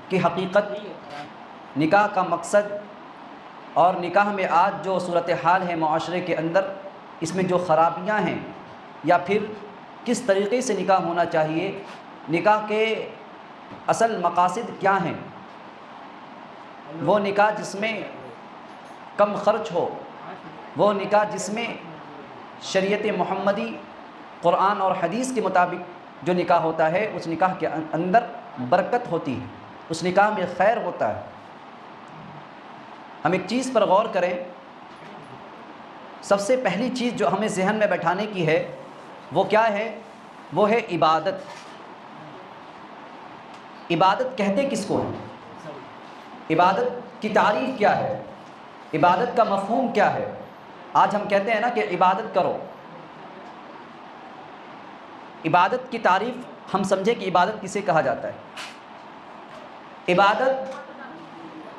کی حقیقت، نکاح کا مقصد، اور نکاح میں آج جو صورتحال ہے معاشرے کے اندر، اس میں جو خرابیاں ہیں، یا پھر کس طریقے سے نکاح ہونا چاہیے، نکاح کے اصل مقاصد کیا ہیں، وہ نکاح جس میں کم خرچ ہو، وہ نکاح جس میں شریعت محمدی قرآن اور حدیث کے مطابق جو نکاح ہوتا ہے، اس نکاح کے اندر برکت ہوتی ہے، اس نکاح میں خیر ہوتا ہے۔ ہم ایک چیز پر غور کریں، سب سے پہلی چیز جو ہمیں ذہن میں بیٹھانے کی ہے وہ کیا ہے؟ وہ ہے عبادت۔ عبادت کہتے کس کو ہیں؟ عبادت کی تعریف کیا ہے؟ عبادت کا مفہوم کیا ہے؟ آج ہم کہتے ہیں نا کہ عبادت کرو، عبادت کی تعریف ہم سمجھے کہ عبادت کسے کہا جاتا ہے۔ عبادت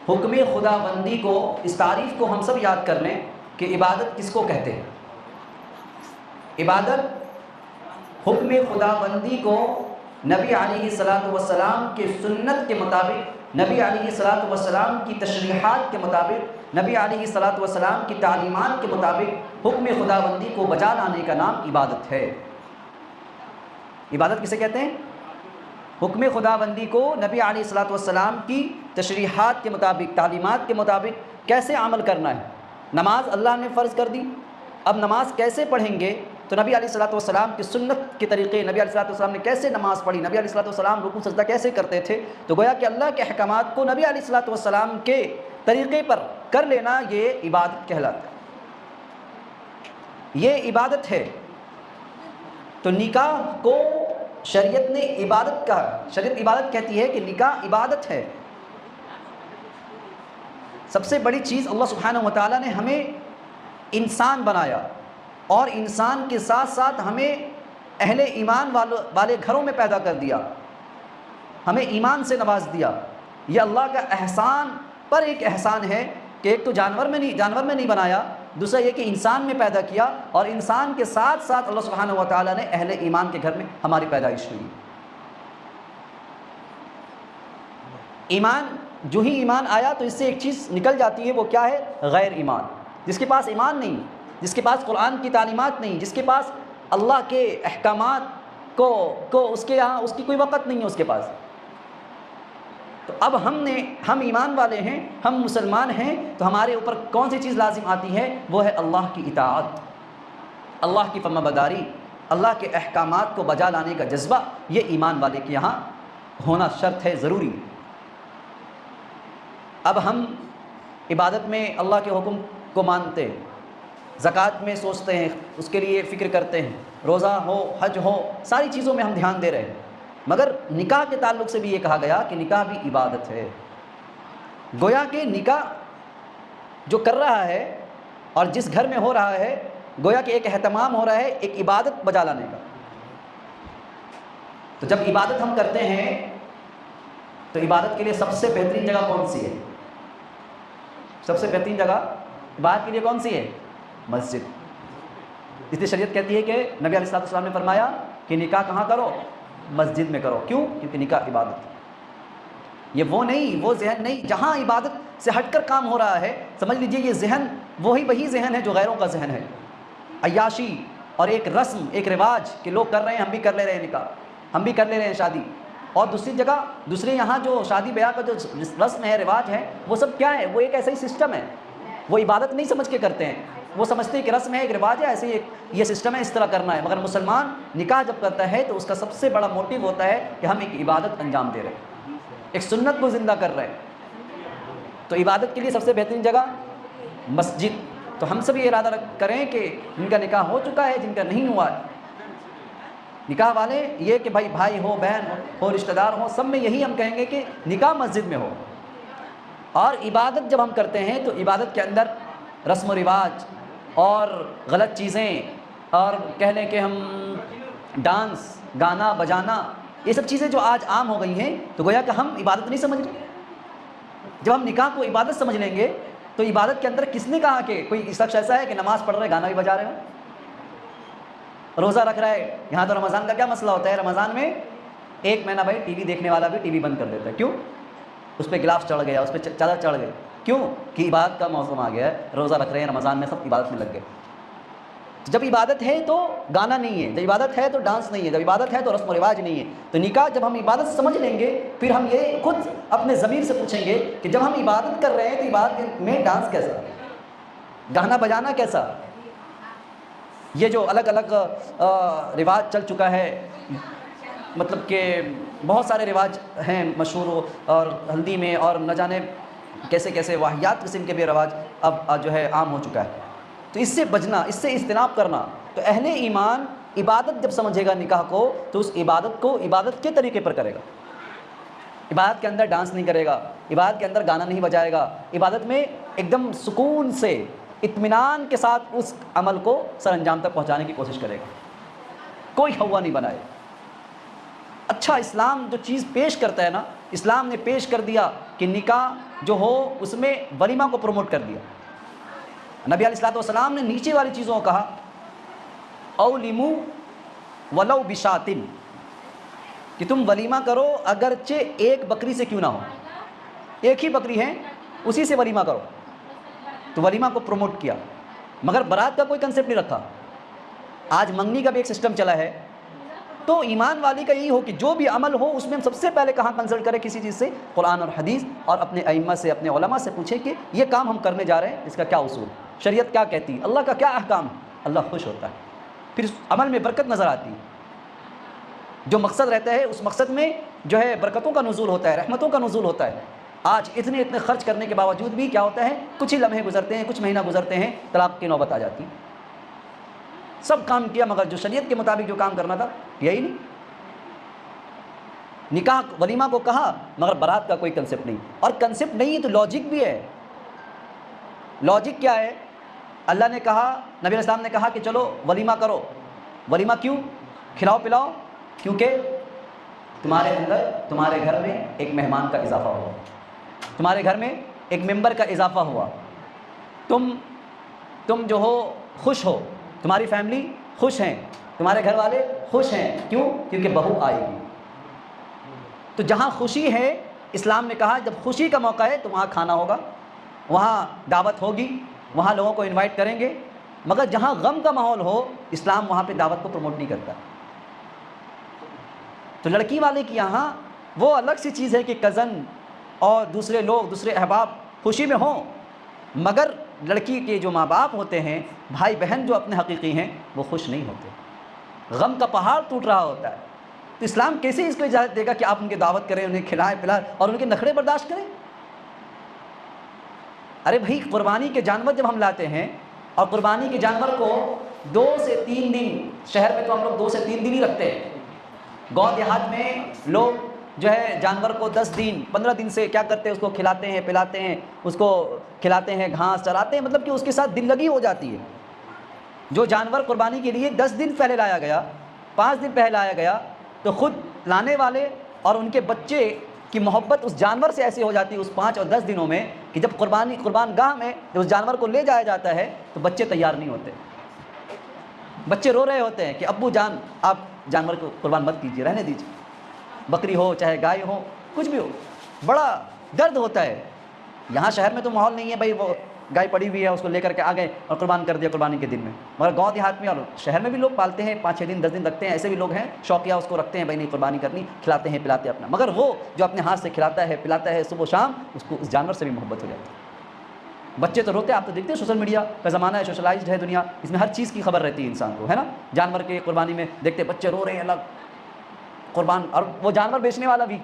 حکم خدا بندی کو، اس تعریف کو ہم سب یاد کر لیں کہ عبادت کس کو کہتے ہیں۔ عبادت حکم خدا بندی کو نبی علیہ الصلاۃ والسلام کے سنت کے مطابق، نبی علیہ الصلاۃ والسلام کی تشریحات کے مطابق، نبی علیہ الصلاۃ والسلام کی تعلیمات کے مطابق حکم خدا بندی کو بجا لانے کا نام عبادت ہے۔ عبادت کسے کہتے ہیں؟ حکم خدا بندی کو نبی علیہ الصلاۃ والسلام کی تشریحات کے مطابق، تعلیمات کے مطابق کیسے عمل کرنا ہے۔ نماز اللہ نے فرض کر دی، اب نماز کیسے پڑھیں گے؟ تو نبی علیہ الصلاۃ والسلام کی سنت کے طریقے، نبی علیہ الصلاۃ والسلام نے کیسے نماز پڑھی، نبی علیہ الصلاۃ والسلام رکوع سجدہ کیسے کرتے تھے، تو گویا کہ اللہ کے احکامات کو نبی علیہ الصلاۃ والسلام کے طریقے پر کر لینا، یہ عبادت کہلاتا ہے، یہ عبادت ہے۔ تو نکاح کو شریعت نے عبادت کہا، شریعت عبادت کہتی ہے کہ نکاح عبادت ہے۔ سب سے بڑی چیز، اللہ سبحانہ وتعالیٰ نے ہمیں انسان بنایا، اور انسان کے ساتھ ساتھ ہمیں اہل ایمان والے گھروں میں پیدا کر دیا، ہمیں ایمان سے نواز دیا۔ یہ اللہ کا احسان پر ایک احسان ہے کہ ایک تو جانور میں نہیں بنایا، دوسرا یہ کہ انسان میں پیدا کیا، اور انسان کے ساتھ ساتھ اللہ سبحانہ وتعالیٰ نے اہل ایمان کے گھر میں ہماری پیدائش ہوئی۔ ایمان، جو ہی ایمان آیا تو اس سے ایک چیز نکل جاتی ہے، وہ کیا ہے؟ غیر ایمان۔ جس کے پاس ایمان نہیں، جس کے پاس قرآن کی تعلیمات نہیں، جس کے پاس اللہ کے احکامات کو اس کے یہاں اس کی کوئی وقت نہیں ہے اس کے پاس۔ تو اب ہم ایمان والے ہیں، ہم مسلمان ہیں، تو ہمارے اوپر کون سی چیز لازم آتی ہے؟ وہ ہے اللہ کی اطاعت، اللہ کی فرما برداری، اللہ کے احکامات کو بجا لانے کا جذبہ، یہ ایمان والے کے یہاں ہونا شرط ہے، ضروری۔ اب ہم عبادت میں اللہ کے حکم کو مانتے ہیں، زکوٰۃ میں سوچتے ہیں، اس کے لیے فکر کرتے ہیں، روزہ ہو، حج ہو، ساری چیزوں میں ہم دھیان دے رہے ہیں، مگر نکاح کے تعلق سے بھی یہ کہا گیا کہ نکاح بھی عبادت ہے۔ گویا کہ نکاح جو کر رہا ہے اور جس گھر میں ہو رہا ہے، گویا کہ ایک اہتمام ہو رہا ہے ایک عبادت بجا لانے کا۔ تو جب عبادت ہم کرتے ہیں تو عبادت کے لیے سب سے بہترین جگہ کون سی ہے؟ سب سے بہترین جگہ عبادت کے لیے کون سی ہے؟ مسجد۔ اس لیے شریعت کہتی ہے کہ نبی علیہ الصلوۃ والسلام نے فرمایا کہ نکاح کہاں کرو؟ مسجد میں کرو۔ کیوں؟ کیونکہ نکاح عبادت ہے۔ یہ وہ نہیں، وہ ذہن نہیں جہاں عبادت سے ہٹ کر کام ہو رہا ہے، سمجھ لیجئے یہ ذہن وہی ذہن ہے جو غیروں کا ذہن ہے، عیاشی اور ایک رسم، ایک رواج کہ لوگ کر رہے ہیں، ہم بھی کر لے رہے ہیں نکاح، ہم بھی کر لے رہے ہیں شادی۔ اور دوسرے یہاں جو شادی بیاہ کا جو رسم ہے، رواج ہے، وہ سب کیا ہے؟ وہ ایک ایسا ہی سسٹم ہے، وہ عبادت نہیں سمجھ کے کرتے ہیں، وہ سمجھتے ہیں کہ رسم ہے، ایک رواج ہے، ایسے ہی یہ سسٹم ہے، اس طرح کرنا ہے۔ مگر مسلمان نکاح جب کرتا ہے تو اس کا سب سے بڑا موٹیو ہوتا ہے کہ ہم ایک عبادت انجام دے رہے ہیں، ایک سنت کو زندہ کر رہے ہیں۔ تو عبادت کے لیے سب سے بہترین جگہ مسجد۔ تو ہم سب یہ ارادہ کریں کہ جن کا نکاح ہو چکا ہے، جن کا نہیں ہوا ہے، نکاح والے یہ کہ بھائی ہو، بہن ہو، رشتہ دار ہو، سب میں یہی ہم کہیں گے کہ نکاح مسجد میں ہو۔ اور عبادت جب ہم کرتے ہیں تو عبادت کے اندر رسم و رواج اور غلط چیزیں، اور کہہ لیں کہ ہم ڈانس، گانا بجانا، یہ سب چیزیں جو آج عام ہو گئی ہیں، تو گویا کہ ہم عبادت نہیں سمجھ رہے۔ جب ہم نکاح کو عبادت سمجھ لیں گے تو عبادت کے اندر کس نے کہا کہ کوئی شخص ایسا ہے کہ نماز پڑھ رہے گانا بھی بجا رہے ہو، روزہ رکھ رہا ہے؟ یہاں تو رمضان کا کیا مسئلہ ہوتا ہے، رمضان میں ایک مہینہ بھائی ٹی وی دیکھنے والا بھی ٹی وی بند کر دیتا ہے۔ کیوں؟ اس پہ گلاف چڑھ گیا، اس پہ چادر چڑھ گئی. کیوں؟ کہ عبادت کا موسم آ گیا ہے، روزہ رکھ رہے ہیں رمضان میں، سب عبادت میں لگ گئے. جب عبادت ہے تو گانا نہیں ہے، جب عبادت ہے تو ڈانس نہیں ہے، جب عبادت ہے تو رسم و رواج نہیں ہے. تو نکاح جب ہم عبادت سمجھ لیں گے، پھر ہم یہ خود اپنے ضمیر سے پوچھیں گے کہ جب ہم عبادت کر رہے ہیں تو عبادت میں ڈانس کیسا، گانا بجانا کیسا. یہ جو الگ الگ رواج چل چکا ہے، مطلب کہ بہت سارے رواج ہیں مشہور، اور ہلدی میں اور نہ جانے کیسے کیسے واہیات قسم کے بھی رواج اب جو ہے عام ہو چکا ہے. تو اس سے بچنا، اس سے اجتناب کرنا. تو اہل ایمان عبادت جب سمجھے گا نکاح کو، تو اس عبادت کو عبادت کے طریقے پر کرے گا. عبادت کے اندر ڈانس نہیں کرے گا، عبادت کے اندر گانا نہیں بجائے گا، عبادت میں ایک دم سکون سے اطمینان کے ساتھ اس عمل کو سر انجام تک پہنچانے کی کوشش کرے گا، کوئی ہوا نہیں بنائے. اچھا اسلام جو چیز پیش کرتا ہے نا، اسلام نے پیش کر دیا کہ نکاح جو ہو اس میں ولیمہ کو پروموٹ کر دیا. نبی علیہ الصلوۃ والسلام نے نیچے والی چیزوں کو کہا اولیمو ولو بشاتن، کہ تم ولیمہ کرو اگرچہ ایک بکری سے کیوں نہ ہو، ایک ہی بکری ہے اسی سے ولیمہ کرو. تو ولیمہ کو پروموٹ کیا، مگر برات کا کوئی کنسیپٹ نہیں رکھا. آج منگنی کا بھی ایک سسٹم چلا ہے. تو ایمان والی کا یہی ہو کہ جو بھی عمل ہو اس میں ہم سب سے پہلے کہاں کنسلٹ کریں کسی چیز سے، قرآن اور حدیث، اور اپنے ائمہ سے، اپنے علماء سے پوچھیں کہ یہ کام ہم کرنے جا رہے ہیں، اس کا کیا اصول، شریعت کیا کہتی ہے، اللہ کا کیا احکام ہے. اللہ خوش ہوتا ہے، پھر اس عمل میں برکت نظر آتی ہے. جو مقصد رہتا ہے اس مقصد میں جو ہے برکتوں کا نزول ہوتا ہے، رحمتوں کا نزول ہوتا ہے. آج اتنے خرچ کرنے کے باوجود بھی کیا ہوتا ہے، کچھ ہی لمحے گزرتے ہیں، کچھ مہینہ گزرتے ہیں، طلاق کی نوبت آ جاتی. سب کام کیا مگر جو شریعت کے مطابق جو کام کرنا تھا یہی نہیں. نکاح ولیمہ کو کہا مگر برات کا کوئی کنسیپٹ نہیں. اور کنسیپٹ نہیں ہے تو لاجک بھی ہے. لاجک کیا ہے؟ اللہ نے کہا، نبی علیہ السلام نے کہا کہ چلو ولیمہ کرو. ولیمہ کیوں؟ کھلاؤ پلاؤ، کیونکہ تمہارے اندر، تمہارے گھر میں ایک مہمان کا اضافہ ہوا، تمہارے گھر میں ایک ممبر کا اضافہ ہوا. تم جو ہو خوش ہو، تمہاری فیملی خوش ہیں، تمہارے گھر والے خوش ہیں. کیوں؟ کیونکہ بہو آئے گی. تو جہاں خوشی ہے، اسلام نے کہا جب خوشی کا موقع ہے تو وہاں کھانا ہوگا، وہاں دعوت ہوگی، وہاں لوگوں کو انوائٹ کریں گے. مگر جہاں غم کا ماحول ہو، اسلام وہاں پہ دعوت کو پروموٹ نہیں کرتا. تو لڑکی والے کی یہاں وہ الگ سی چیز ہے کہ کزن اور دوسرے لوگ، دوسرے احباب خوشی میں ہوں، مگر لڑکی کے جو ماں باپ ہوتے ہیں، بھائی بہن جو اپنے حقیقی ہیں، وہ خوش نہیں ہوتے. غم کا پہاڑ ٹوٹ رہا ہوتا ہے. تو اسلام کیسے اس کو اجازت دے گا کہ آپ ان کی دعوت کریں، انہیں کھلائیں پلائیں اور ان کے نخرے برداشت کریں؟ ارے بھائی، قربانی کے جانور جب ہم لاتے ہیں، اور قربانی کے جانور کو 2 سے 3 دن، شہر میں تو ہم لوگ 2 سے 3 دن ہی رکھتے ہیں، گاؤں دیہات میں لوگ جو ہے جانور کو 10 دن 15 دن سے کیا کرتے ہیں، اس کو کھلاتے ہیں پلاتے ہیں، اس کو کھلاتے ہیں، گھاس چراتے ہیں، مطلب کہ اس کے ساتھ دل لگی ہو جاتی ہے. جو جانور قربانی کے لیے 10 دن پہلے لایا گیا، 5 دن پہلے لایا گیا، تو خود لانے والے اور ان کے بچے کی محبت اس جانور سے ایسی ہو جاتی ہے اس 5 اور 10 دنوں میں کہ جب قربان گاہ میں جب اس جانور کو لے جایا جاتا ہے تو بچے تیار نہیں ہوتے. بچے رو رہے ہوتے ہیں کہ ابو جان آپ جانور کو قربان مت کیجیے، رہنے دیجیے، بکری ہو چاہے گائے ہو کچھ بھی ہو. بڑا درد ہوتا ہے. یہاں شہر میں تو ماحول نہیں ہے، بھائی وہ گائے پڑی ہوئی ہے اس کو لے کر کے آ گئے اور قربان کر دیا قربانی کے دن میں. مگر گاؤں دیہات میں اور شہر میں بھی لوگ پالتے ہیں، 5-6 دن 10 دن رکھتے ہیں. ایسے بھی لوگ ہیں شوقیہ، اس کو رکھتے ہیں، بھائی نہیں قربانی کرنی، کھلاتے ہیں پلاتے ہیں اپنا. مگر وہ جو اپنے ہاتھ سے کھلاتا ہے پلاتا ہے صبح و شام، اس کو اس جانور سے بھی محبت ہو جاتی ہے. بچے تو روتے ہیں، آپ تو دیکھتے ہیں سوشل میڈیا کا زمانہ ہے، سوشلائزڈ ہے دنیا، اس میں ہر چیز کی خبر رہتی ہے انسان کو، ہے نا. جانور کے قربانی میں دیکھتے بچے رو رہے ہیں الگ قربان، اور وہ جانور بیچنے والا بھی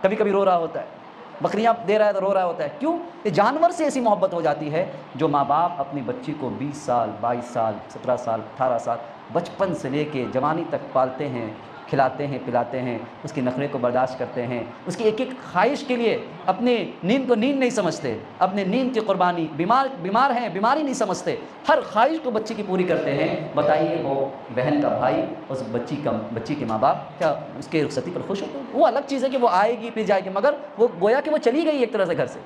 کبھی کبھی رو رہا ہوتا ہے، بکریاں دے رہا ہے تو رو رہا ہوتا ہے. کیوں؟ کہ جانور سے ایسی محبت ہو جاتی ہے. جو ماں باپ اپنی بچی کو 20 سال 22 سال 17 سال 18 سال بچپن سے لے کے جوانی تک پالتے ہیں، کھلاتے ہیں پلاتے ہیں، اس کے نخرے کو برداشت کرتے ہیں، اس کی ایک ایک خواہش کے لیے اپنے نیند کو نیند نہیں سمجھتے، اپنے نیند کی قربانی، بیمار ہیں بیماری نہیں سمجھتے، ہر خواہش کو بچے کی پوری کرتے ہیں. بتائیے وہ بہن کا بھائی، اس بچی کے ماں باپ کیا اس کے رخصتی پر خوش ہوتے ہیں؟ وہ الگ چیز ہے کہ وہ آئے گی پھر جائے گی، مگر وہ گویا کہ وہ چلی گئی ایک طرح سے گھر سے،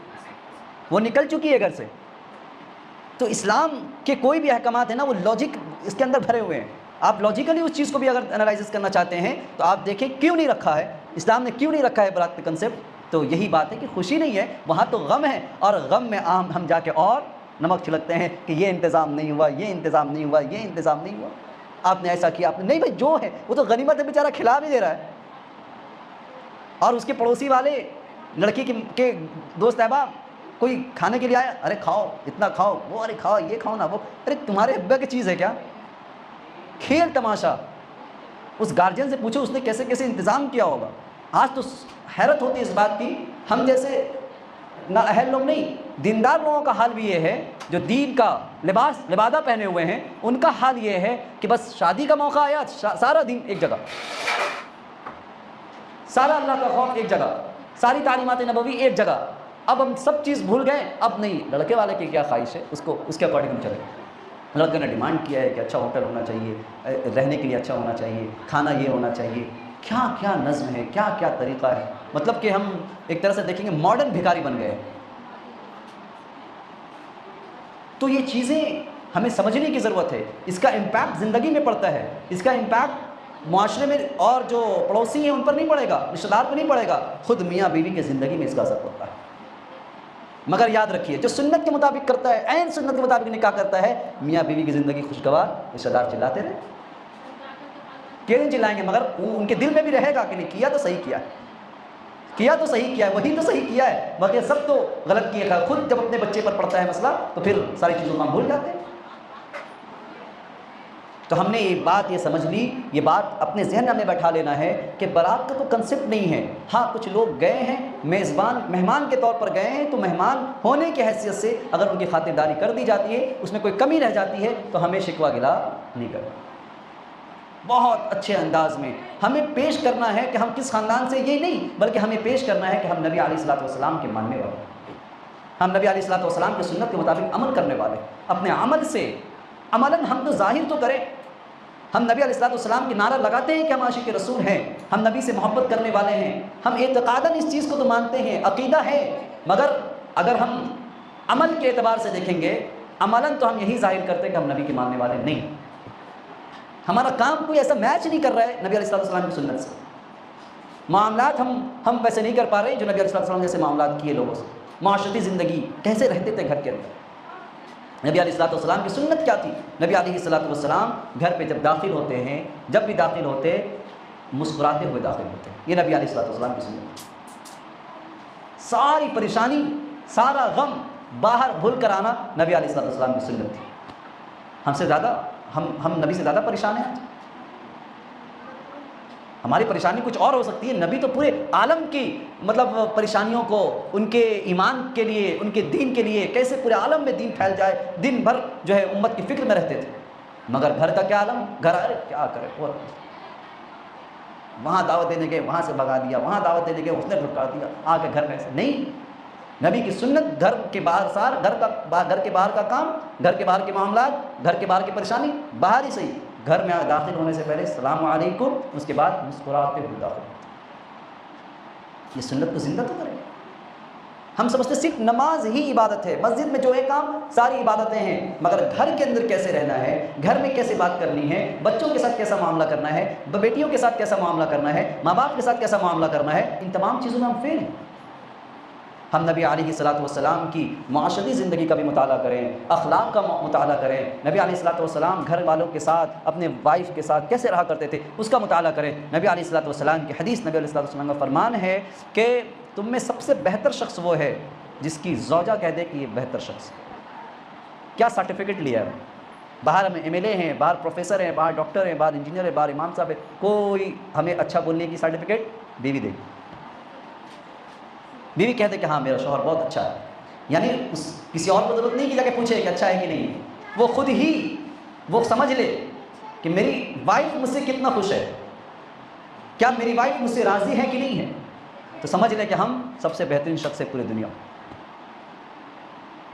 وہ نکل چکی ہے گھر سے. تو اسلام کے کوئی بھی احکامات ہیں نا، وہ لاجک اس کے اندر بھرے ہوئے ہیں. آپ لاجیکلی اس چیز کو بھی اگر انالائسس کرنا چاہتے ہیں تو آپ دیکھیں کیوں نہیں رکھا ہے اسلام نے، کیوں نہیں رکھا ہے برات کا کنسیپٹ. تو یہی بات ہے کہ خوشی نہیں ہے، وہاں تو غم ہے، اور غم میں ہم جا کے اور نمک چھڑکتے ہیں کہ یہ انتظام نہیں ہوا، یہ انتظام نہیں ہوا، یہ انتظام نہیں ہوا، آپ نے ایسا کیا، آپ نے نہیں۔ بھائی جو ہے وہ تو غنیمت ہے، بیچارہ کھلا بھی دے رہا ہے، اور اس کے پڑوسی والے لڑکی کے دوست احباب کوئی کھانے کے لیے آیا، ارے کھاؤ، اتنا کھاؤ، وہ ارے کھاؤ، یہ کھاؤ نا وہ، ارے تمہارے ابا کی چیز ہے کیا؟ کھیل تماشا۔ اس گارجین سے پوچھو اس نے کیسے کیسے انتظام کیا ہوگا۔ آج تو حیرت ہوتی ہے اس بات کی، ہم جیسے نا اہل لوگ نہیں، دیندار لوگوں کا حال بھی یہ ہے، جو دین کا لبادہ پہنے ہوئے ہیں، ان کا حال یہ ہے کہ بس شادی کا موقع آیا، سارا دین ایک جگہ، سارا اللہ کا خوف ایک جگہ، ساری تعلیمات نبوی ایک جگہ، اب ہم سب چیز بھول گئے، اب نہیں، لڑکے والے کی کیا خواہش ہے اس کو اس کے اکارڈنگ ہم چلیں۔ لڑکے نے ڈیمانڈ کیا ہے کہ اچھا ہوٹل ہونا چاہیے، رہنے کے لیے اچھا ہونا چاہیے، کھانا یہ ہونا چاہیے، کیا کیا نظم ہے، کیا کیا طریقہ ہے، مطلب کہ ہم ایک طرح سے دیکھیں گے ماڈرن بھکاری بن گئے۔ تو یہ چیزیں ہمیں سمجھنے کی ضرورت ہے، اس کا امپیکٹ زندگی میں پڑتا ہے، اس کا امپیکٹ معاشرے میں اور جو پڑوسی ہیں ان پر نہیں پڑے گا، رشتہ دار پر نہیں پڑے گا، خود میاں بیوی کی زندگی میں اس کا اثر پڑتا ہے۔ مگر یاد رکھیے، جو سنت کے مطابق کرتا ہے، عین سنت کے مطابق نکاح کرتا ہے، میاں بیوی کی زندگی خوشگوار، رشتہ دار چلاتے رہے، کیوں نہیں چلائیں گے، مگر ان کے دل میں بھی رہے گا کہ نہیں، کیا تو صحیح کیا ہے، کیا تو صحیح کیا ہے، وہی تو صحیح کیا ہے، باقی سب تو غلط کیے گا۔ خود جب اپنے بچے پر پڑتا ہے مسئلہ تو پھر ساری چیزوں کو ہم بھول جاتے ہیں۔ تو ہم نے یہ سمجھ لی، یہ بات اپنے ذہن میں ہمیں بیٹھا لینا ہے کہ بارات کا تو کنسپٹ نہیں ہے۔ ہاں کچھ لوگ گئے ہیں مہمان کے طور پر گئے ہیں، تو مہمان ہونے کی حیثیت سے اگر ان کی خاطرداری کر دی جاتی ہے، اس میں کوئی کمی رہ جاتی ہے تو ہمیں شکوہ گلا نہیں کرنا، بہت اچھے انداز میں ہمیں پیش کرنا ہے کہ ہم کس خاندان سے، یہ نہیں بلکہ ہمیں پیش کرنا ہے کہ ہم نبی علیہ الصلوۃ والسلام کے ماننے والے، ہم نبی علیہ الصلوۃ والسلام کی سنت کے مطابق عمل کرنے والے، اپنے عمل سے عملاً ہم تو ظاہر تو کریں، ہم نبی علیہ الصلوۃ والسلام کی نعرہ لگاتے ہیں کہ ہم عاشق رسول ہیں، ہم نبی سے محبت کرنے والے ہیں، ہم اعتقاداً اس چیز کو تو مانتے ہیں، عقیدہ ہے، مگر اگر ہم عمل کے اعتبار سے دیکھیں گے، عملاً تو ہم یہی ظاہر کرتے ہیں کہ ہم نبی کے ماننے والے نہیں، ہمارا کام کوئی ایسا میچ نہیں کر رہا ہے نبی علیہ الصلوۃ والسلام کی سنت سے، معاملات ہم ویسے نہیں کر پا رہے جو نبی علیہ الصلوۃ والسلام جیسے معاملات کیے لوگوں سے، معاشرتی زندگی کیسے رہتے تھے گھر کے اندر، نبی علیہ الصلوۃ والسلام کی سنت کیا تھی؟ نبی علیہ الصلوۃ والسلام گھر پہ جب داخل ہوتے ہیں، جب بھی داخل ہوتے مسکراتے ہوئے داخل ہوتے ہیں، یہ نبی علیہ الصلوۃ والسلام کی سنت، ساری پریشانی سارا غم باہر بھول کر آنا نبی علیہ الصلوۃ والسلام کی سنت تھی۔ ہم سے زیادہ ہم نبی سے زیادہ پریشان ہیں، ہماری پریشانی کچھ اور ہو سکتی ہے، نبی تو پورے عالم کی مطلب پریشانیوں کو، ان کے ایمان کے لیے، ان کے دین کے لیے، کیسے پورے عالم میں دین پھیل جائے، دن بھر جو ہے امت کی فکر میں رہتے تھے، مگر گھر کا کیا عالم، گھر آئے کیا کرے، اور وہاں دعوت دینے گئے وہاں سے بھگا دیا، وہاں دعوت دینے گئے اس نے دھکا دیا، آ کے گھر میں ایسے نہیں، نبی کی سنت گھر کے باہر گھر کے باہر کا کام، گھر کے باہر کے معاملات، گھر کے باہر کی پریشانی باہر ہی صحیح، گھر میں داخل ہونے سے پہلے السلام علیکم، اس کے بعد مسکراتے ہوئے داخل ہوتے، یہ سنت کو زندہ تو کریں۔ ہم سمجھتے صرف نماز ہی عبادت ہے، مسجد میں جو ہے کام ساری عبادتیں ہیں، مگر گھر کے اندر کیسے رہنا ہے، گھر میں کیسے بات کرنی ہے، بچوں کے ساتھ کیسا معاملہ کرنا ہے، بیٹیوں کے ساتھ کیسا معاملہ کرنا ہے، ماں باپ کے ساتھ کیسا معاملہ کرنا ہے، ان تمام چیزوں میں ہم فیل ہیں۔ ہم نبی علیہ الصلوۃ والسلام کی معاشرتی زندگی کا بھی مطالعہ کریں، اخلاق کا مطالعہ کریں، نبی علیہ الصلوۃ والسلام گھر والوں کے ساتھ، اپنے وائف کے ساتھ کیسے رہا کرتے تھے اس کا مطالعہ کریں۔ نبی علیہ الصلوۃ والسلام کی حدیث، نبی علیہ الصلوۃ والسلام کا فرمان ہے کہ تم میں سب سے بہتر شخص وہ ہے جس کی زوجہ کہہ دے کہ یہ بہتر شخص، کیا سرٹیفکیٹ لیا ہے، باہر ہمیں ایم ایل اے ہیں، باہر پروفیسر ہیں، باہر ڈاکٹر ہیں، باہر انجینئر ہیں، باہر امام صاحب ہیں، کوئی ہمیں اچھا بولنے کی سرٹیفکیٹ بیوی دے گی، بیوی کہتے کہ ہاں میرا شوہر بہت اچھا ہے، یعنی کسی اور کو ضرورت نہیں کہ جا کے پوچھے کہ اچھا ہے کہ نہیں، وہ خود ہی وہ سمجھ لے کہ میری وائف مجھ سے کتنا خوش ہے، کیا میری وائف مجھ سے راضی ہے کہ نہیں ہے، تو سمجھ لے کہ ہم سب سے بہترین شخص ہے پورے دنیا میں۔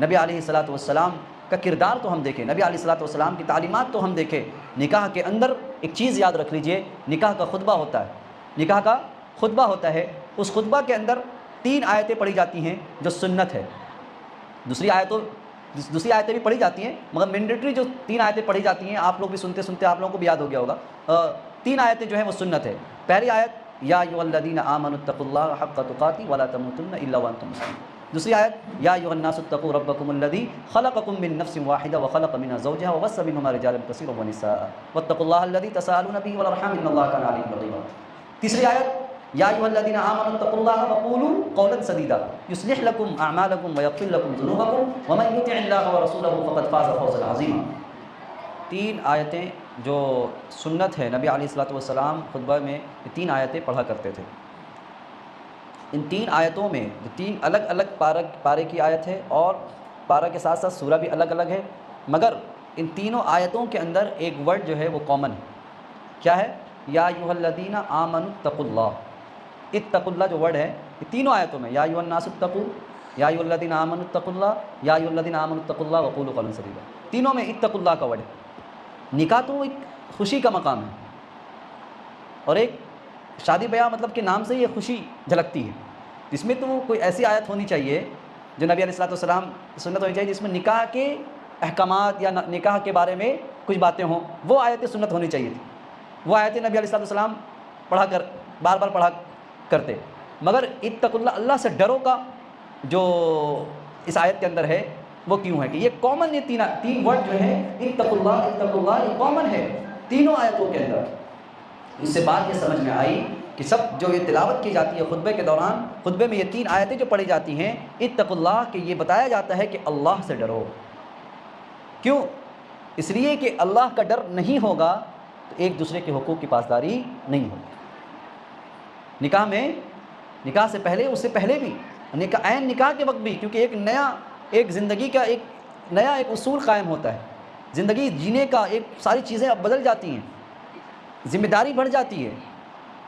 نبی علیہ الصلوۃ والسلام کا کردار تو ہم دیکھیں، نبی علیہ الصلوۃ والسلام کی تعلیمات تو ہم دیکھیں۔ نکاح کے اندر ایک چیز یاد رکھ لیجئے، نکاح کا خطبہ ہوتا ہے، نکاح کا خطبہ ہوتا ہے، اس خطبہ کے اندر 3 آیتیں پڑھی جاتی ہیں جو سنت ہے، دوسری آیتیں بھی پڑھی جاتی ہیں مگر مینڈیٹری جو 3 آیتیں پڑھی جاتی ہیں، آپ لوگ بھی سنتے آپ لوگوں کو بھی یاد ہو گیا ہوگا، 3 آیتیں جو ہیں وہ سنت ہے۔ پہلی آیت یا ایھا الذین آمنوا اتقوا اللہ حق تقاتہ ولا تموتن الا وانتم مسلمون. دوسری آیت یا ایھا الناس اتقوا ربکم الذی خلقکم من نفس واحدہ وخلق منها زوجها وبث منهما رجالا کثیرا ونساء واتقوا اللہ الذی تساءلون به والارحام ان اللہ کان علیکم رقیبا. تیسری آیت یا ایھا الذین آمنوا اتقوا اللہ وقولوا قولا سدیدا یصلح لکم اعمالکم ویغفر لکم ذنوبکم ومن یطع اللہ ورسولہ فقد فاز فوزا عظیما. تین آیتیں جو سنت ہے، نبی علیہ الصلوۃ والسلام خطبہ میں یہ تین آیتیں پڑھا کرتے تھے. ان تین آیتوں میں جو تین الگ الگ پارے کی آیت ہے اور پارہ کے ساتھ ساتھ سورہ بھی الگ الگ ہے، مگر ان تینوں آیتوں کے اندر ایک ورڈ جو ہے وہ کامن ہے. کیا ہے؟ یا ایھا الذین آمنوا اتقوا اللہ. اتقوا اللہ جو ورڈ ہے یہ تینوں آیتوں میں، یا ایھا الناس اتقوا، یا ایھا الذین آمنوا اتقوا اللہ، یا ایھا الذین آمنوا اتقوا اللہ وقولوا قولا سدیدا. تینوں میں اتقوا اللہ کا ورڈ ہے. نکاح تو ایک خوشی کا مقام ہے اور ایک شادی بیاہ مطلب کہ نام سے یہ خوشی جھلکتی ہے. اس میں تو کوئی ایسی آیت ہونی چاہیے جو نبی علیہ الصلوۃ والسلام سنت ہونی چاہیے جس میں نکاح کے احکامات یا نکاح کے بارے میں کچھ باتیں ہوں، وہ آیت سنت ہونی چاہیے تھی. وہ آیتیں نبی علیہ الصلوۃ والسلام بار بار پڑھا کرتے. مگر اتقوا اللہ، اللہ سے ڈرو کا جو اس آیت کے اندر ہے وہ کیوں ہے کہ یہ کامن، یہ تین ورڈ جو ہے اتقوا اللہ یہ کامن ہے تینوں آیتوں کے اندر. اس سے بات یہ سمجھ میں آئی کہ سب جو یہ تلاوت کی جاتی ہے خطبے کے دوران، خطبے میں یہ تین آیتیں جو پڑھی جاتی ہیں اتقوا اللہ، کہ یہ بتایا جاتا ہے کہ اللہ سے ڈرو. کیوں؟ اس لیے کہ اللہ کا ڈر نہیں ہوگا تو ایک دوسرے کے حقوق کی پاسداری نہیں ہوگی. نکاح میں، نکاح سے پہلے، اس سے پہلے بھی، عین نکاح کے وقت بھی، کیونکہ ایک زندگی کا ایک نیا اصول قائم ہوتا ہے. زندگی جینے کا ساری چیزیں اب بدل جاتی ہیں، ذمہ داری بڑھ جاتی ہے.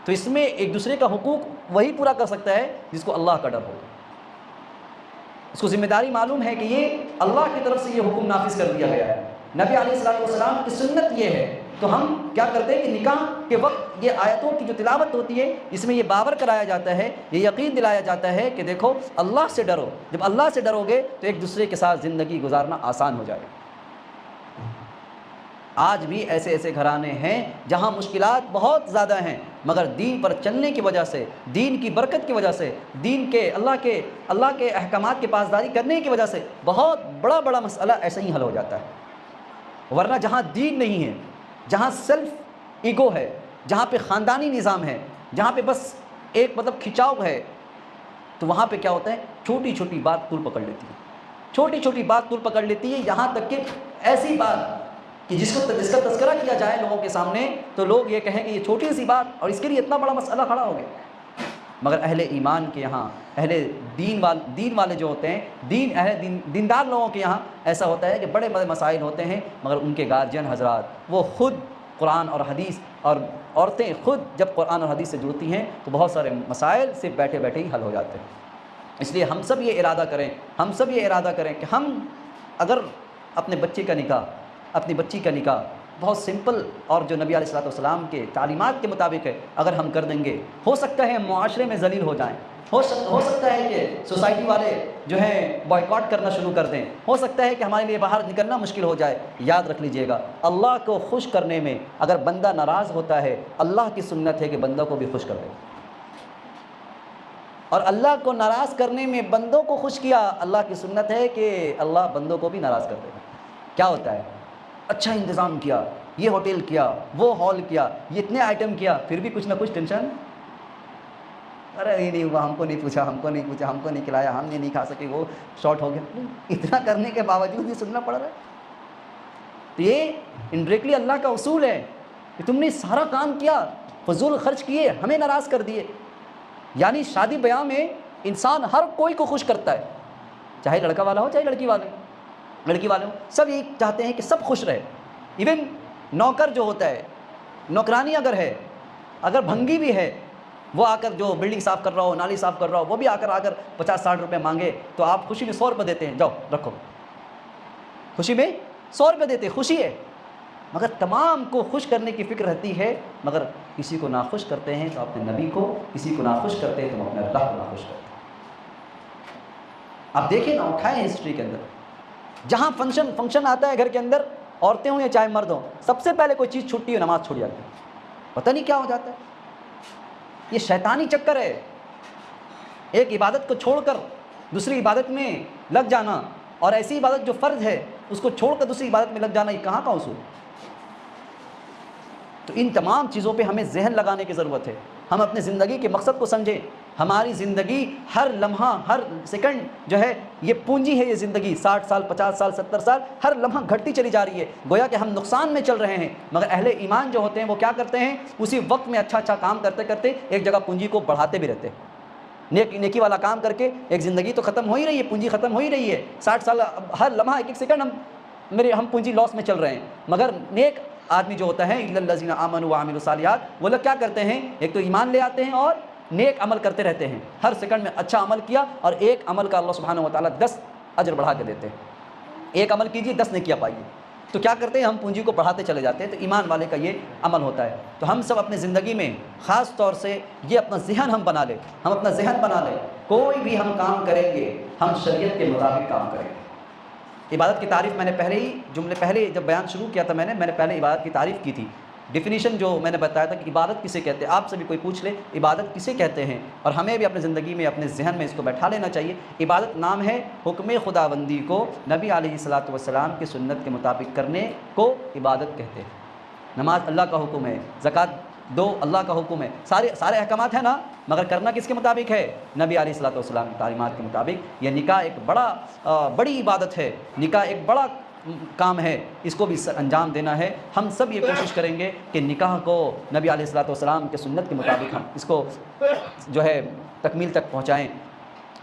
تو اس میں ایک دوسرے کا حقوق وہی پورا کر سکتا ہے جس کو اللہ کا ڈر ہو. اس کو ذمہ داری معلوم ہے کہ یہ اللہ کی طرف سے یہ حکم نافذ کر دیا گیا ہے، نبی علیہ الصلوۃ والسلام کی سنت یہ ہے. تو ہم کیا کرتے ہیں کہ نکاح کے وقت یہ آیتوں کی جو تلاوت ہوتی ہے اس میں یہ باور کرایا جاتا ہے، یہ یقین دلایا جاتا ہے کہ دیکھو اللہ سے ڈرو. جب اللہ سے ڈرو گے تو ایک دوسرے کے ساتھ زندگی گزارنا آسان ہو جائے گا. آج بھی ایسے گھرانے ہیں جہاں مشکلات بہت زیادہ ہیں، مگر دین پر چلنے کی وجہ سے، دین کی برکت کی وجہ سے، دین کے اللہ کے احکامات کی پاسداری کرنے کی وجہ سے بہت بڑا مسئلہ ایسے ہی حل ہو جاتا ہے. ورنہ جہاں دین نہیں ہے، جہاں سیلف ایگو ہے، جہاں پہ خاندانی نظام ہے، جہاں پہ بس ایک کھچاؤ ہے، تو وہاں پہ کیا ہوتا ہے، چھوٹی چھوٹی بات طول پکڑ لیتی ہے. چھوٹی چھوٹی بات طول پکڑ لیتی ہے، یہاں تک کہ ایسی بات کہ جس کا تذکرہ کیا جائے لوگوں کے سامنے تو لوگ یہ کہیں کہ یہ چھوٹی سی بات اور اس کے لیے اتنا بڑا مسئلہ کھڑا ہو گیا. مگر اہل ایمان کے یہاں، اہل دین والے جو ہوتے ہیں، دیندار لوگوں کے یہاں ایسا ہوتا ہے کہ بڑے بڑے مسائل ہوتے ہیں، مگر ان کے گارجین حضرات وہ خود قرآن اور حدیث، اور عورتیں خود جب قرآن اور حدیث سے جڑتی ہیں تو بہت سارے مسائل صرف بیٹھے بیٹھے ہی حل ہو جاتے ہیں. اس لیے ہم سب یہ ارادہ کریں کہ ہم اگر اپنے بچے کا نکاح، اپنی بچی کا نکاح بہت سمپل اور جو نبی علیہ الصلوۃ والسلام کے تعلیمات کے مطابق ہے، اگر ہم کر دیں گے، ہو سکتا ہے معاشرے میں ذلیل ہو جائیں، ہو سکتا ہے کہ سوسائٹی والے جو ہیں بائیکاٹ کرنا شروع کر دیں، ہو سکتا ہے کہ ہمارے لیے باہر نکلنا مشکل ہو جائے. یاد رکھ لیجئے گا، اللہ کو خوش کرنے میں اگر بندہ ناراض ہوتا ہے، اللہ کی سنت ہے کہ بندہ کو بھی خوش کر دے. اور اللہ کو ناراض کرنے میں بندوں کو خوش کیا، اللہ کی سنت ہے کہ اللہ بندوں کو بھی ناراض کر دے گا. کیا ہوتا ہے، اچھا انتظام کیا، یہ ہوٹل کیا، وہ ہال کیا، یہ اتنے آئٹم کیا، پھر بھی کچھ نہ کچھ ٹینشن، ارے یہ نہیں ہوا، ہم کو نہیں پوچھا، ہم کو نہیں کھلایا، ہم نے نہیں کھا سکے، وہ شارٹ ہو گیا. اتنا کرنے کے باوجود یہ سننا پڑ رہا ہے. تو یہ انڈائریکٹلی اللہ کا اصول ہے کہ تم نے سارا کام کیا، فضول خرچ کیے، ہمیں ناراض کر دیے. یعنی شادی بیاہ میں انسان ہر کوئی کو خوش کرتا ہے، چاہے لڑکا والا ہو چاہے لڑکی والے ہو، سب یہ چاہتے ہیں کہ سب خوش رہے. ایون نوکر جو ہوتا ہے، نوکرانی اگر بھنگی بھی ہے، وہ آ کر جو بلڈنگ صاف کر رہا ہو، نالی صاف کر رہا ہو، وہ بھی آ کر 50-60 روپے مانگے تو آپ خوشی میں 100 روپے دیتے ہیں، جاؤ رکھو. خوشی میں 100 روپے دیتے، خوشی ہے. مگر تمام کو خوش کرنے کی فکر رہتی ہے، مگر کسی کو ناخوش کرتے ہیں تو اپنے نبی کو، کسی کو ناخوش کرتے ہیں تو اپنے اللہ کو ناخوش کرتے ہیں. آپ دیکھیں نا، اٹھائیں ہسٹری کے اندر جہاں فنکشن آتا ہے گھر کے اندر، عورتیں ہوں یا چاہے مرد ہوں، سب سے پہلے کوئی چیز چھٹی ہو، نماز چھوٹ جاتی ہے. پتہ نہیں کیا ہو جاتا ہے. یہ شیطانی چکر ہے. ایک عبادت کو چھوڑ کر دوسری عبادت میں لگ جانا، اور ایسی عبادت جو فرض ہے اس کو چھوڑ کر دوسری عبادت میں لگ جانا، یہ کہاں کا اصول؟ تو ان تمام چیزوں پہ ہمیں ذہن لگانے کی ضرورت ہے. ہم اپنے زندگی کے مقصد کو سمجھیں. ہماری زندگی ہر لمحہ ہر سیکنڈ جو ہے یہ پونجی ہے. یہ زندگی 60 سال 50 سال 70 سال ہر لمحہ گھٹتی چلی جا رہی ہے. گویا کہ ہم نقصان میں چل رہے ہیں. مگر اہل ایمان جو ہوتے ہیں وہ کیا کرتے ہیں؟ اسی وقت میں اچھا کام کرتے کرتے ایک جگہ پونجی کو بڑھاتے بھی رہتے ہیں. نیکی والا کام کر کے ایک زندگی تو ختم ہو ہی رہی ہے، پونجی ختم ہو ہی رہی ہے. 60 سال ہر لمحہ ایک سیکنڈ ہم پونجی لاس میں چل رہے ہیں. مگر نیک آدمی جو ہوتا ہے الا الذین آمنوا وعملوا الصالحات، وہ لوگ کیا کرتے ہیں؟ ایک تو ایمان لے آتے ہیں اور نیک عمل کرتے رہتے ہیں. ہر سیکنڈ میں اچھا عمل کیا اور ایک عمل کا اللہ سبحانہ و تعالیٰ 10 اجر بڑھا کے دیتے ہیں. ایک عمل کیجیے 10 نیکیاں پائیے. تو کیا کرتے ہیں؟ ہم پونجی کو بڑھاتے چلے جاتے ہیں. تو ایمان والے کا یہ عمل ہوتا ہے. تو ہم سب اپنے زندگی میں خاص طور سے یہ اپنا ذہن ہم بنا لیں. ہم اپنا ذہن بنا لیں، کوئی بھی ہم کام کریں گے ہم شریعت کے مطابق کام کریں گے. عبادت کی تعریف میں نے پہلے جب بیان شروع کیا تھا میں نے پہلے عبادت کی تعریف کی تھی. ڈیفینیشن جو میں نے بتایا تھا کہ عبادت کسے کہتے ہیں. آپ سے بھی کوئی پوچھ لے عبادت کسے کہتے ہیں، اور ہمیں بھی اپنے زندگی میں اپنے ذہن میں اس کو بیٹھا لینا چاہیے. عبادت نام ہے حکم خداوندی کو نبی علیہ الصلاۃ والسلام کی سنت کے مطابق کرنے کو عبادت کہتے ہیں. نماز اللہ کا حکم ہے، زکوٰۃ دو اللہ کا حکم ہے، سارے احکامات ہیں نا، مگر کرنا کس کے مطابق ہے؟ نبی علیہ الصلاۃ والسلام کی تعلیمات کے مطابق. یہ نکاح ایک بڑی عبادت ہے، نکاح ایک بڑا کام ہے، اس کو بھی انجام دینا ہے. ہم سب یہ کوشش کریں گے کہ نکاح کو نبی علیہ الصلاۃ والسلام کے سنت کے مطابق ہم اس کو جو ہے تکمیل تک پہنچائیں،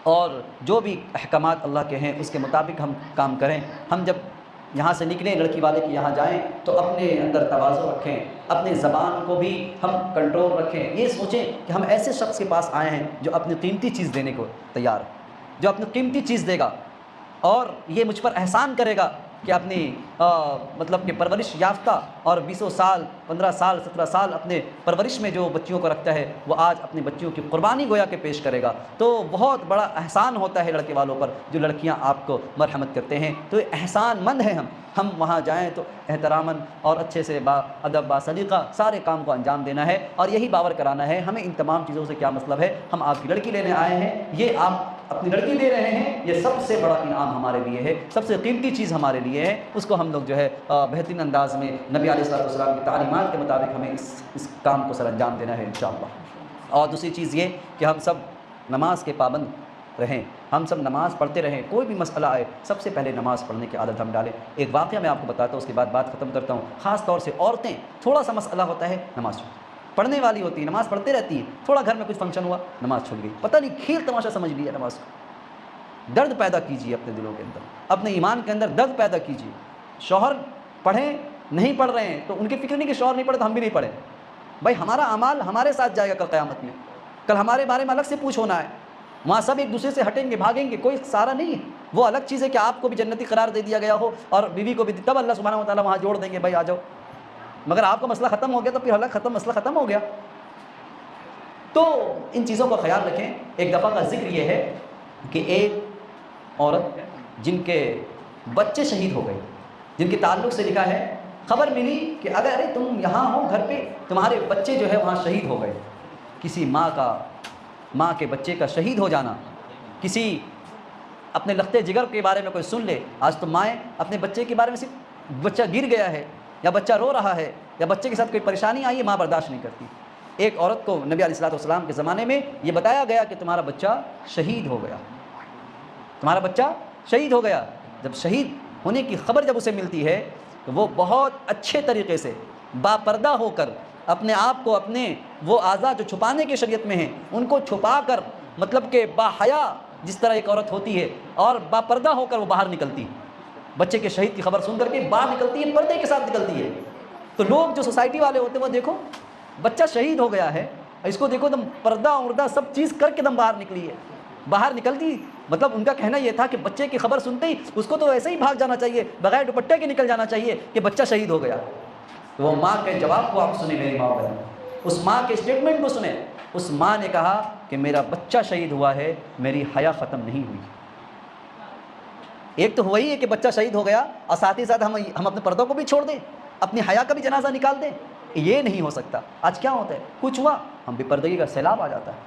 اور جو بھی احکامات اللہ کے ہیں اس کے مطابق ہم کام کریں. ہم جب یہاں سے نکلیں لڑکی والے کے یہاں جائیں تو اپنے اندر تواضع رکھیں، اپنے زبان کو بھی ہم کنٹرول رکھیں. یہ سوچیں کہ ہم ایسے شخص کے پاس آئے ہیں جو اپنی قیمتی چیز دینے کو تیار ہے، جو اپنی قیمتی چیز دے گا اور یہ مجھ پر احسان کرے گا کہ اپنی مطلب کہ پرورش یافتہ اور 20 سال 15 سال 17 سال اپنے پرورش میں جو بچیوں کو رکھتا ہے وہ آج اپنی بچیوں کی قربانی گویا کہ پیش کرے گا. تو بہت بڑا احسان ہوتا ہے لڑکے والوں پر جو لڑکیاں آپ کو مرحمت کرتے ہیں. تو احسان مند ہیں ہم وہاں جائیں تو احتراماً اور اچھے سے با ادب با سلیقہ سارے کام کو انجام دینا ہے اور یہی باور کرانا ہے. ہمیں ان تمام چیزوں سے کیا مطلب ہے؟ ہم آپ کی لڑکی لینے آئے ہیں، یہ آپ اپنی لڑکی دے رہے ہیں، یہ سب سے بڑا انعام ہمارے لیے ہے، سب سے قیمتی چیز ہمارے لیے ہے. اس کو ہم لوگ جو ہے بہترین انداز میں نبی علیہ الصلوۃ والسلام کی تعلیمات کے مطابق ہمیں اس کام کو سر انجام دینا ہے انشاءاللہ. اور دوسری چیز یہ کہ ہم سب نماز کے پابند رہیں، ہم سب نماز پڑھتے رہیں. کوئی بھی مسئلہ آئے سب سے پہلے نماز پڑھنے کی عادت ہم ڈالیں. ایک واقعہ میں آپ کو بتاتا ہوں، اس کے بعد بات ختم کرتا ہوں. خاص طور سے عورتیں، تھوڑا سا مسئلہ ہوتا ہے نماز پڑھنے والی ہوتی ہے، نماز پڑھتے رہتی ہے، تھوڑا گھر میں کچھ فنکشن ہوا نماز چھوٹ گئی، پتہ نہیں کھیل تماشا سمجھ لیا نماز کو. درد پیدا کیجیے اپنے دلوں کے اندر، اپنے ایمان کے اندر درد پیدا کیجیے. شوہر پڑھیں نہیں پڑھ رہے ہیں تو ان کی فکر نہیں کہ شوہر نہیں پڑھے تو ہم بھی نہیں پڑھیں. بھائی ہمارا اعمال ہمارے ساتھ جائے گا کل قیامت میں، کل ہمارے بارے میں الگ سے پوچھ ہونا ہے. وہاں سب ایک دوسرے سے ہٹیں گے بھاگیں گے، کوئی سارا نہیں ہے. وہ الگ چیز ہے کہ آپ کو بھی جنتی قرار دے دیا گیا ہو اور بیوی کو بھی، تب اللہ سبحانہ و تعالیٰ وہاں جوڑ دیں گے بھائی آ جاؤ. مگر آپ کا مسئلہ ختم ہو گیا تو پھر الگ مسئلہ ختم ہو گیا. تو ان چیزوں کا خیال رکھیں. ایک دفعہ کا ذکر یہ ہے کہ ایک عورت جن کے بچے شہید ہو گئے، جن کے تعلق سے لکھا ہے، خبر ملی کہ اگر تم یہاں ہو گھر پہ، تمہارے بچے جو ہے وہاں شہید ہو گئے. کسی ماں کے بچے کا شہید ہو جانا، کسی اپنے لختے جگر کے بارے میں کوئی سن لے. آج تو مائیں اپنے بچے کے بارے میں صرف بچہ گر گیا ہے یا بچہ رو رہا ہے یا بچے کے ساتھ کوئی پریشانی آئی ہے، ماں برداشت نہیں کرتی. ایک عورت کو نبی علیہ الصلوۃ والسلام کے زمانے میں یہ بتایا گیا کہ تمہارا بچہ شہید ہو گیا، تمہارا بچہ شہید ہو گیا. جب شہید ہونے کی خبر جب اسے ملتی ہے تو وہ بہت اچھے طریقے سے باپردہ ہو کر اپنے آپ کو، اپنے وہ اعضاء جو چھپانے کے شریعت میں ہیں ان کو چھپا کر، مطلب کہ باحیا جس طرح ایک عورت ہوتی ہے اور باپردہ ہو کر وہ باہر نکلتی ہے. بچے کے شہید کی خبر سن کر کے باہر نکلتی ہے، پردے کے ساتھ نکلتی ہے. تو لوگ جو سوسائٹی والے ہوتے ہیں وہ دیکھو بچہ شہید ہو گیا ہے، اس کو دیکھو دم پردہ اردہ سب چیز کر کے دم باہر نکلی ہے، باہر نکلتی. مطلب ان کا کہنا یہ تھا کہ بچے کی خبر سنتے ہی اس کو تو ایسے ہی بھاگ جانا چاہیے، بغیر دوپٹے کے نکل جانا چاہیے کہ بچہ شہید ہو گیا. تو وہ ماں کے جواب کو آپ سنیں میری ماں بہن، اس ماں کے اسٹیٹمنٹ کو سنیں. اس ماں نے کہا کہ میرا بچہ شہید ہوا ہے، میری حیا ختم نہیں ہوئی. ایک تو وہی ہے کہ بچہ شہید ہو گیا اور ساتھ ہی ساتھ ہم اپنے پردوں کو بھی چھوڑ دیں، اپنی حیا کا بھی جنازہ نکال دیں. یہ نہیں ہو سکتا. آج کیا ہوتا ہے, کچھ ہوا ہم بے پردگی کا سیلاب آ جاتا ہے.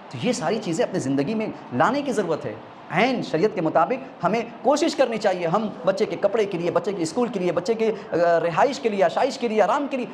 تو یہ ساری چیزیں اپنے زندگی میں لانے کی ضرورت ہے. عین شریعت کے مطابق ہمیں کوشش کرنی چاہیے, ہم بچے کے کپڑے کے لیے, بچے کے اسکول کے لیے, بچے کے رہائش کے لیے, آشائش کے لیے, آرام کے لیے